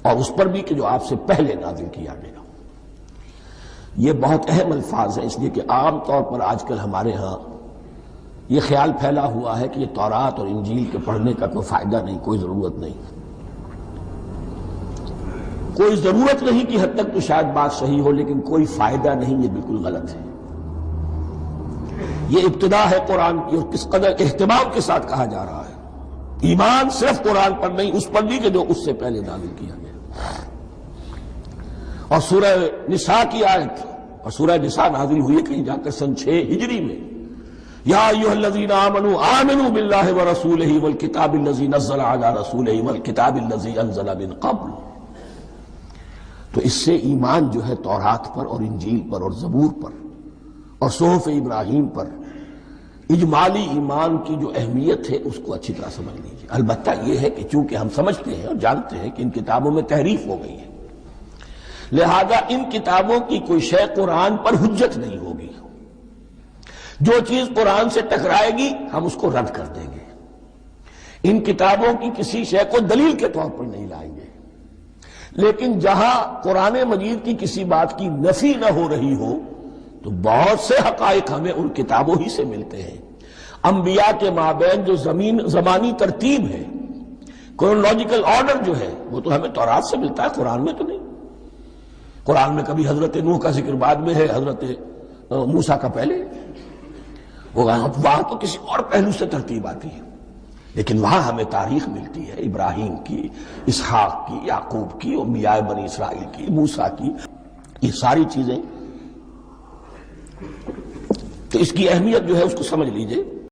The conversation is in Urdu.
اور اس پر بھی کہ جو آپ سے پہلے نازل کیا گیا۔ یہ بہت اہم الفاظ ہیں، اس لیے کہ عام طور پر آج کل ہمارے ہاں یہ خیال پھیلا ہوا ہے کہ یہ تورات اور انجیل کے پڑھنے کا کوئی فائدہ نہیں، کوئی ضرورت نہیں، کوئی ضرورت نہیں کی حد تک تو شاید بات صحیح ہو، لیکن کوئی فائدہ نہیں، یہ بالکل غلط ہے۔ یہ ابتدا ہے قرآن کی، اور کس قدر اہتمام کے ساتھ کہا جا رہا ہے۔ ایمان صرف قرآن پر نہیں، اس پر بھی کہ جو اس سے پہلے نازل کیا گیا۔ اور سورہ نساء کی آیت، اور سورہ نساء نازل ہوئی ہے کہیں جا کر سن 6 ہجری میں، یا ایھا الذین آمنوا آمنوا باللہ ورسولہ والکتاب الذی نزل علی رسولہ والکتاب الذی انزل من قبل۔ تو اس سے ایمان جو ہے تورات پر اور انجیل پر اور زبور پر اور صحف ابراہیم پر، اجمالی ایمان کی جو اہمیت ہے اس کو اچھی طرح سمجھ لیجیے۔ البتہ یہ ہے کہ چونکہ ہم سمجھتے ہیں اور جانتے ہیں کہ ان کتابوں میں تحریف ہو گئی ہے، لہذا ان کتابوں کی کوئی شے قرآن پر حجت نہیں ہوگی۔ جو چیز قرآن سے ٹکرائے گی ہم اس کو رد کر دیں گے، ان کتابوں کی کسی شے کو دلیل کے طور پر نہیں لائیں گے۔ لیکن جہاں قرآن مجید کی کسی بات کی نفی نہ ہو رہی ہو تو بہت سے حقائق ہمیں ان کتابوں ہی سے ملتے ہیں۔ انبیاء کے مابین جو زمانی ترتیب ہے، کرونالوجیکل آرڈر جو ہے، وہ تو ہمیں تورات سے ملتا ہے، قرآن میں تو نہیں۔ قرآن میں کبھی حضرت نوح کا ذکر بعد میں ہے، حضرت موسیٰ کا پہلے، وہاں تو کسی اور پہلو سے ترتیب آتی ہے، لیکن وہاں ہمیں تاریخ ملتی ہے ابراہیم کی، اسحاق کی، یعقوب کی، انبیاء بنی اسرائیل کی، موسیٰ کی، یہ ساری چیزیں۔ تو اس کی اہمیت جو ہے اس کو سمجھ لیجئے۔